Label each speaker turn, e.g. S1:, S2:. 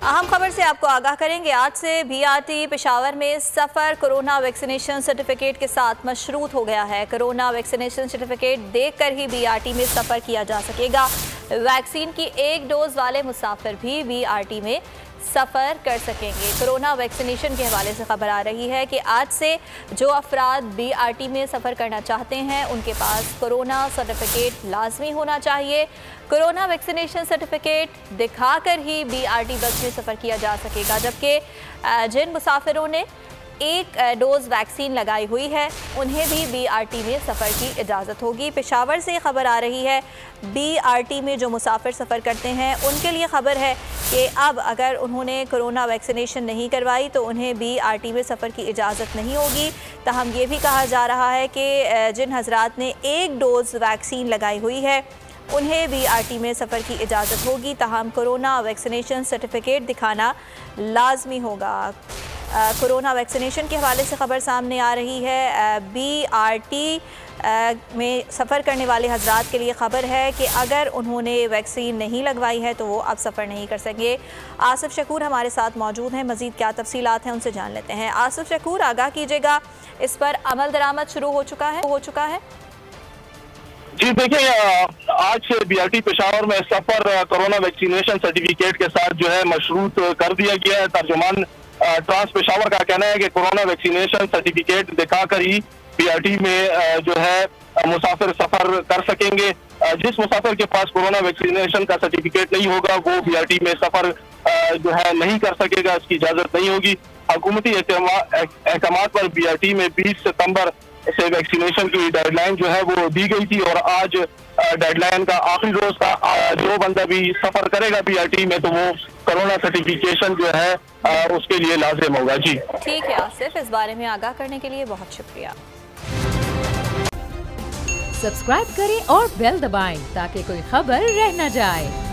S1: अहम खबर से आपको आगाह करेंगे। आज से बीआरटी पेशावर में सफ़र कोरोना वैक्सीनेशन सर्टिफिकेट के साथ मशरूत हो गया है। कोरोना वैक्सीनेशन सर्टिफिकेट देखकर ही बीआरटी में सफ़र किया जा सकेगा। वैक्सीन की एक डोज वाले मुसाफिर भी बीआरटी में सफ़र कर सकेंगे। कोरोना वैक्सीनेशन के हवाले से खबर आ रही है कि आज से जो अफराद बीआरटी में सफ़र करना चाहते हैं उनके पास कोरोना सर्टिफिकेट लाजमी होना चाहिए। कोरोना वैक्सीनेशन सर्टिफिकेट दिखाकर ही बीआरटी बस में सफ़र किया जा सकेगा, जबकि जिन मुसाफिरों ने एक डोज वैक्सीन लगाई हुई है उन्हें भी बीआरटी में सफ़र की इजाज़त होगी। पेशावर से खबर आ रही है, बीआरटी में जो मुसाफिर सफ़र करते हैं उनके लिए खबर है कि अब अगर उन्होंने कोरोना वैक्सीनेशन नहीं करवाई तो उन्हें बीआरटी में सफ़र की इजाज़त नहीं होगी। ताहम ये भी कहा जा रहा है कि जिन हजरात ने एक डोज वैक्सीन लगाई हुई है उन्हें बीआरटी में सफ़र की इजाज़त होगी। ताहम कोरोना वैक्सीनेशन सर्टिफिकेट दिखाना लाजमी होगा। कोरोना वैक्सीनेशन के हवाले से ख़बर सामने आ रही है। बीआरटी में सफ़र करने वाले हजरात के लिए ख़बर है कि अगर उन्होंने वैक्सीन नहीं लगवाई है तो वो अब सफ़र नहीं कर सकेंगे। आसिफ शकूर हमारे साथ मौजूद हैं, मज़ीद क्या तफसीलात हैं उनसे जान लेते हैं। आसिफ शकूर, आगाह कीजिएगा, इस पर अमल दरामद शुरू हो चुका है?
S2: जी देखिए, आज से बीआरटी पेशावर में सफ़र कोरोना वैक्सीनेशन सर्टिफिकेट के साथ जो है मशरूत कर दिया गया है। तर्जुमान ट्रांस पेशावर का कहना है कि कोरोना वैक्सीनेशन सर्टिफिकेट दिखाकर ही बीआरटी में जो है मुसाफिर सफर कर सकेंगे। जिस मुसाफिर के पास कोरोना वैक्सीनेशन का सर्टिफिकेट नहीं होगा वो बीआरटी में सफर जो है नहीं कर सकेगा, इसकी इजाजत नहीं होगी। हुकूमती अहकामात पर बीआरटी में 20 सितंबर से वैक्सीनेशन की डेडलाइन जो है वो दी गई थी और आज डेडलाइन का आखिरी रोज था। जो बंदा भी सफर करेगा बीआरटी में तो वो कोरोना सर्टिफिकेशन जो है उसके लिए लाजिम होगा। जी
S1: ठीक है आसिफ, इस बारे में आगाह करने के लिए बहुत शुक्रिया।
S3: सब्सक्राइब करें और बेल दबाएं ताकि कोई खबर रह न जाए।